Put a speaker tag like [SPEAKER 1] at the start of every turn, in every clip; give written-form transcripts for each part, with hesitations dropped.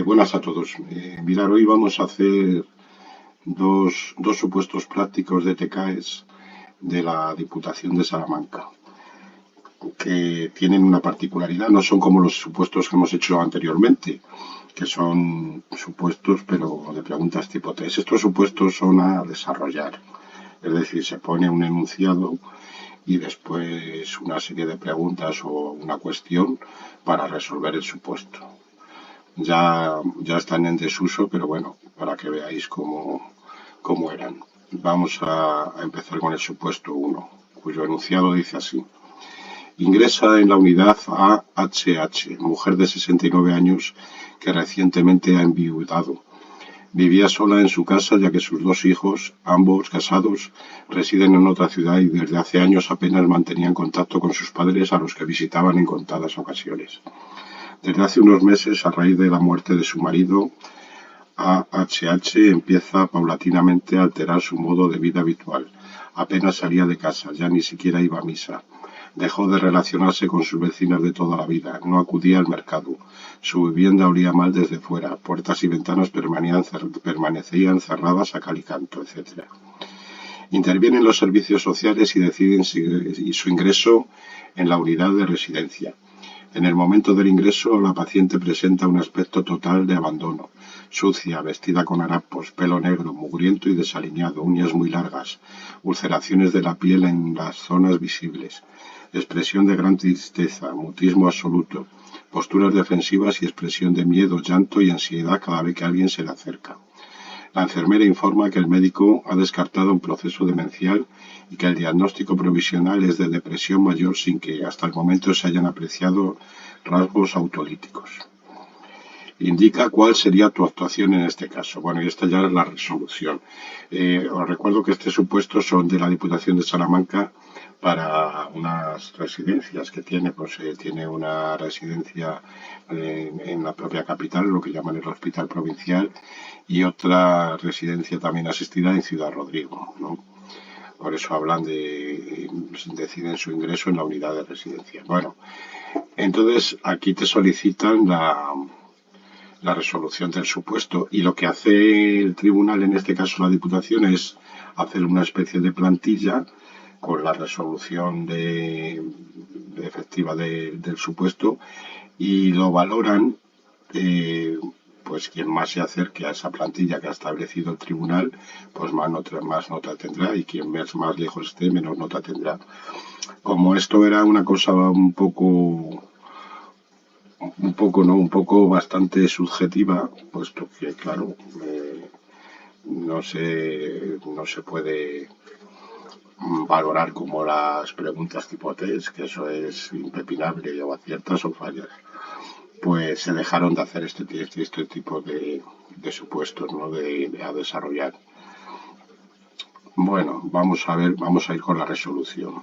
[SPEAKER 1] Buenas a todos. Mirad, hoy vamos a hacer dos supuestos prácticos de TCAES de la Diputación de Salamanca, que tienen una particularidad, no son como los supuestos que hemos hecho anteriormente, que son supuestos pero de preguntas tipo test. Estos supuestos son a desarrollar, es decir, se pone un enunciado y después una serie de preguntas o una cuestión para resolver el supuesto. Ya están en desuso, pero bueno, para que veáis cómo eran. Vamos a empezar con el supuesto uno, cuyo enunciado dice así. Ingresa en la unidad AHH, mujer de 69 años que recientemente ha enviudado. Vivía sola en su casa ya que sus dos hijos, ambos casados, residen en otra ciudad y desde hace años apenas mantenían contacto con sus padres a los que visitaban en contadas ocasiones. Desde hace unos meses, a raíz de la muerte de su marido, AHH empieza paulatinamente a alterar su modo de vida habitual. Apenas salía de casa, ya ni siquiera iba a misa. Dejó de relacionarse con sus vecinas de toda la vida, no acudía al mercado. Su vivienda olía mal desde fuera, puertas y ventanas permanecían cerradas a cal y canto, etc. Intervienen los servicios sociales y deciden su ingreso en la unidad de residencia. En el momento del ingreso, la paciente presenta un aspecto total de abandono. Sucia, vestida con harapos, pelo negro, mugriento y desaliñado, uñas muy largas, ulceraciones de la piel en las zonas visibles, expresión de gran tristeza, mutismo absoluto, posturas defensivas y expresión de miedo, llanto y ansiedad cada vez que alguien se le acerca. La enfermera informa que el médico ha descartado un proceso demencial y que el diagnóstico provisional es de depresión mayor sin que hasta el momento se hayan apreciado rasgos autolíticos. Indica cuál sería tu actuación en este caso. Bueno, y esta ya es la resolución. Os recuerdo que estos supuestos son de la Diputación de Salamanca para unas residencias que tiene, tiene una residencia en la propia capital, lo que llaman el Hospital Provincial, y otra residencia también asistida en Ciudad Rodrigo, ¿no? Por eso hablan deciden su ingreso en la unidad de residencia. Bueno, entonces aquí te solicitan la resolución del supuesto y lo que hace el tribunal, en este caso la Diputación, es hacer una especie de plantilla con la resolución efectiva del supuesto y lo valoran pues quien más se acerque a esa plantilla que ha establecido el tribunal, pues más nota tendrá y quien más lejos esté, menos nota tendrá. Como esto era una cosa un poco bastante subjetiva, puesto que claro, no se puede valorar como las preguntas tipo test, que eso es impepinable, o aciertas o fallas, pues se dejaron de hacer este tipo de supuestos, ¿no? A desarrollar. Bueno, vamos a ir con la resolución.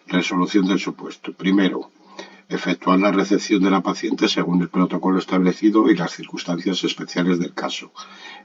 [SPEAKER 1] Resolución del supuesto. Primero, efectuar la recepción de la paciente según el protocolo establecido y las circunstancias especiales del caso.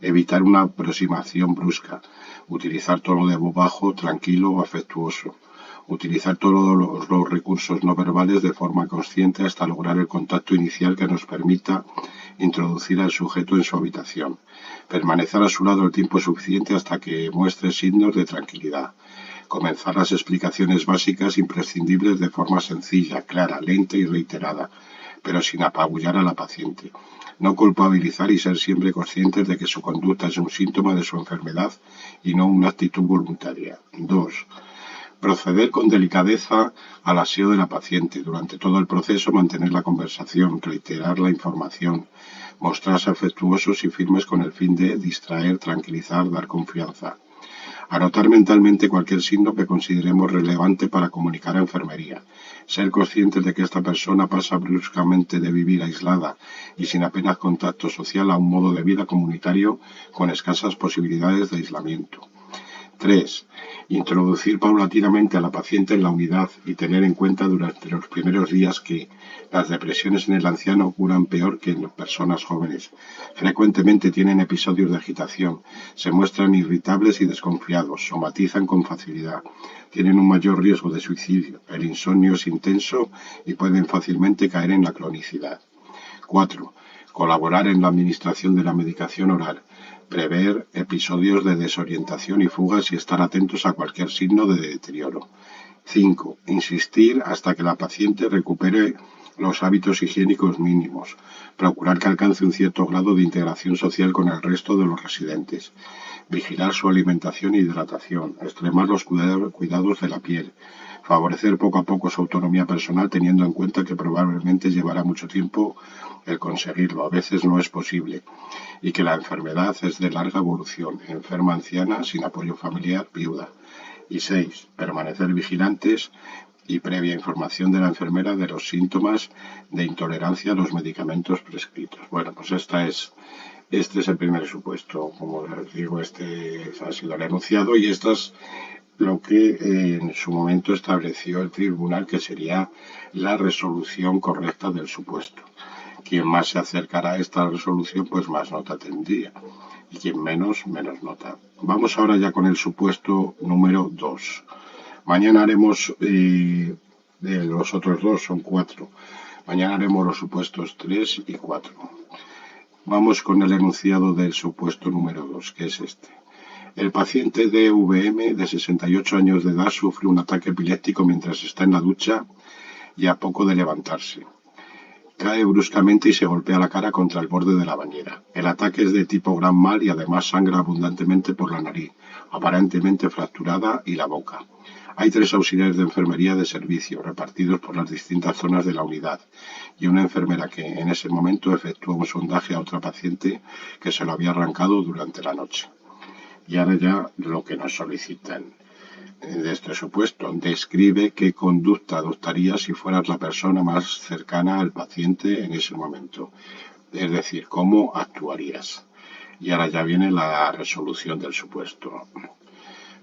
[SPEAKER 1] Evitar una aproximación brusca. Utilizar tono de voz bajo, tranquilo o afectuoso. Utilizar todos los recursos no verbales de forma consciente hasta lograr el contacto inicial que nos permita introducir al sujeto en su habitación. Permanecer a su lado el tiempo suficiente hasta que muestre signos de tranquilidad. Comenzar las explicaciones básicas imprescindibles de forma sencilla, clara, lenta y reiterada, pero sin apabullar a la paciente. No culpabilizar y ser siempre conscientes de que su conducta es un síntoma de su enfermedad y no una actitud voluntaria. 2. Proceder con delicadeza al aseo de la paciente. Durante todo el proceso mantener la conversación, reiterar la información, mostrarse afectuosos y firmes con el fin de distraer, tranquilizar, dar confianza. Anotar mentalmente cualquier signo que consideremos relevante para comunicar a enfermería. Ser conscientes de que esta persona pasa bruscamente de vivir aislada y sin apenas contacto social a un modo de vida comunitario con escasas posibilidades de aislamiento. 3. Introducir paulatinamente a la paciente en la unidad y tener en cuenta durante los primeros días que las depresiones en el anciano curan peor que en las personas jóvenes. Frecuentemente tienen episodios de agitación, se muestran irritables y desconfiados, somatizan con facilidad, tienen un mayor riesgo de suicidio, el insomnio es intenso y pueden fácilmente caer en la cronicidad. 4. colaborar en la administración de la medicación oral, prever episodios de desorientación y fugas y estar atentos a cualquier signo de deterioro. 5. Insistir hasta que la paciente recupere los hábitos higiénicos mínimos, procurar que alcance un cierto grado de integración social con el resto de los residentes, vigilar su alimentación e hidratación, extremar los cuidados de la piel, favorecer poco a poco su autonomía personal teniendo en cuenta que probablemente llevará mucho tiempo el conseguirlo, a veces no es posible, y que la enfermedad es de larga evolución, enferma anciana, sin apoyo familiar, viuda. Y 6. Permanecer vigilantes y previa información de la enfermera de los síntomas de intolerancia a los medicamentos prescritos. Bueno, pues este es el primer supuesto. Como les digo, este ha sido el enunciado y esto es lo que en su momento estableció el tribunal que sería la resolución correcta del supuesto. Quien más se acercara a esta resolución, pues más nota tendría. Y quien menos, menos nota. Vamos ahora ya con el supuesto número 2. Mañana haremos, los otros dos son 4. Mañana haremos los supuestos 3 y 4. Vamos con el enunciado del supuesto número 2, que es este. El paciente DVM de 68 años de edad sufre un ataque epiléptico mientras está en la ducha y a poco de levantarse. Cae bruscamente y se golpea la cara contra el borde de la bañera. El ataque es de tipo gran mal y además sangra abundantemente por la nariz, aparentemente fracturada, y la boca. Hay 3 auxiliares de enfermería de servicio repartidos por las distintas zonas de la unidad y una enfermera que en ese momento efectuó un sondaje a otra paciente que se lo había arrancado durante la noche. Y ahora ya lo que nos solicitan de este supuesto. Describe qué conducta adoptarías si fueras la persona más cercana al paciente en ese momento. Es decir, cómo actuarías. Y ahora ya viene la resolución del supuesto.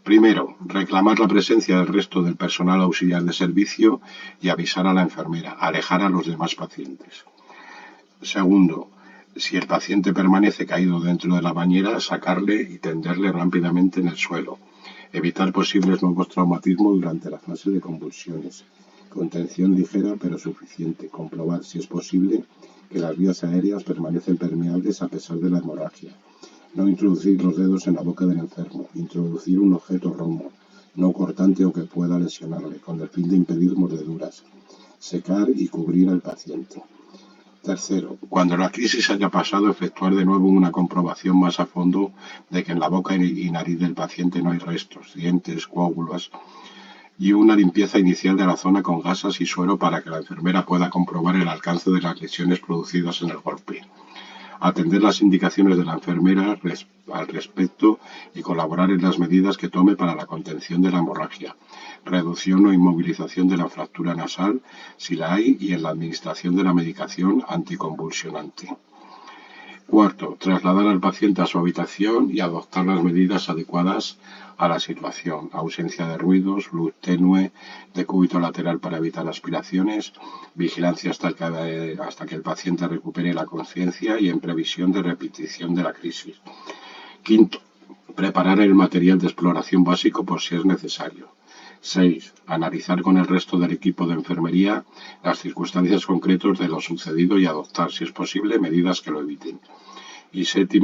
[SPEAKER 1] Primero, reclamar la presencia del resto del personal auxiliar de servicio y avisar a la enfermera, alejar a los demás pacientes. Segundo, si el paciente permanece caído dentro de la bañera, sacarle y tenderle rápidamente en el suelo. Evitar posibles nuevos traumatismos durante la fase de convulsiones. Contención ligera pero suficiente. Comprobar, si es posible, que las vías aéreas permanecen permeables a pesar de la hemorragia. No introducir los dedos en la boca del enfermo. Introducir un objeto romo, no cortante o que pueda lesionarle, con el fin de impedir mordeduras. Secar y cubrir al paciente. Tercero, cuando la crisis haya pasado, efectuar de nuevo una comprobación más a fondo de que en la boca y nariz del paciente no hay restos, dientes, coágulos, y una limpieza inicial de la zona con gasas y suero para que la enfermera pueda comprobar el alcance de las lesiones producidas en el golpe. Atender las indicaciones de la enfermera al respecto y colaborar en las medidas que tome para la contención de la hemorragia, reducción o inmovilización de la fractura nasal, si la hay, y en la administración de la medicación anticonvulsionante. Cuarto, trasladar al paciente a su habitación y adoptar las medidas adecuadas a la situación. Ausencia de ruidos, luz tenue, decúbito lateral para evitar aspiraciones, vigilancia hasta que el paciente recupere la conciencia y en previsión de repetición de la crisis. Quinto, preparar el material de exploración básico por si es necesario. 6. Analizar con el resto del equipo de enfermería las circunstancias concretas de lo sucedido y adoptar, si es posible, medidas que lo eviten. Y 7.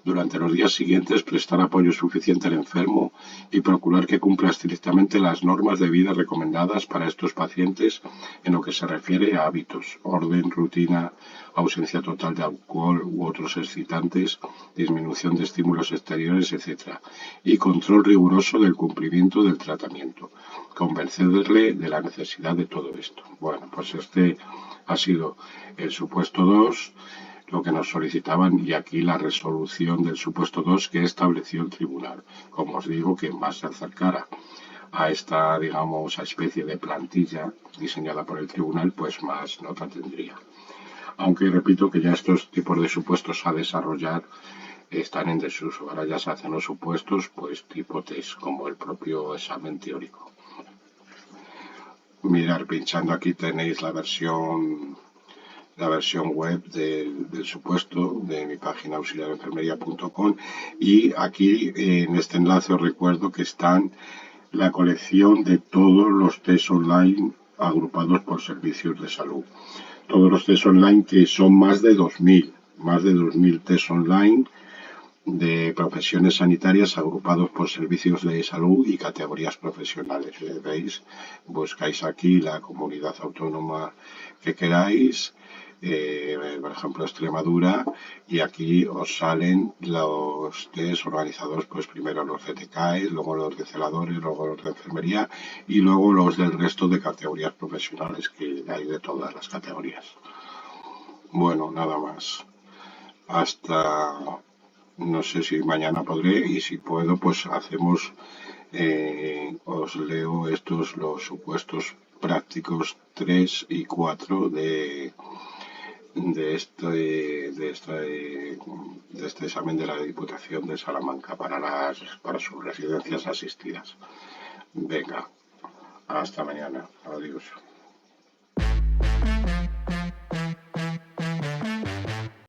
[SPEAKER 1] Durante los días siguientes prestar apoyo suficiente al enfermo y procurar que cumpla estrictamente las normas de vida recomendadas para estos pacientes en lo que se refiere a hábitos, orden, rutina, ausencia total de alcohol u otros excitantes, disminución de estímulos exteriores, etc. Y control riguroso del cumplimiento del tratamiento. Convencerle de la necesidad de todo esto. Bueno, pues este ha sido el supuesto 2. Lo que nos solicitaban, y aquí la resolución del supuesto 2 que estableció el tribunal. Como os digo, que más se acercara a esta, digamos, a especie de plantilla diseñada por el tribunal, pues más nota tendría. Aunque repito que ya estos tipos de supuestos a desarrollar están en desuso. Ahora ya se hacen los supuestos, pues tipo test, como el propio examen teórico. Mirar, pinchando aquí tenéis la versión web del supuesto de mi página auxiliarenfermería.com, y aquí en este enlace os recuerdo que están la colección de todos los test online agrupados por servicios de salud. Todos los test online, que son más de 2000, más de 2000 test online de profesiones sanitarias agrupados por servicios de salud y categorías profesionales. ¿Veis? Buscáis aquí la comunidad autónoma que queráis, por ejemplo Extremadura, y aquí os salen los test organizados, pues primero los de TCAE, luego los de celadores, luego los de enfermería y luego los del resto de categorías profesionales, que hay de todas las categorías. Bueno, nada más. Hasta, no sé si mañana podré, y si puedo, pues hacemos, os leo estos, los supuestos prácticos 3 y 4 de este, de este, de este examen de la Diputación de Salamanca para sus residencias asistidas. Venga, hasta mañana. Adiós.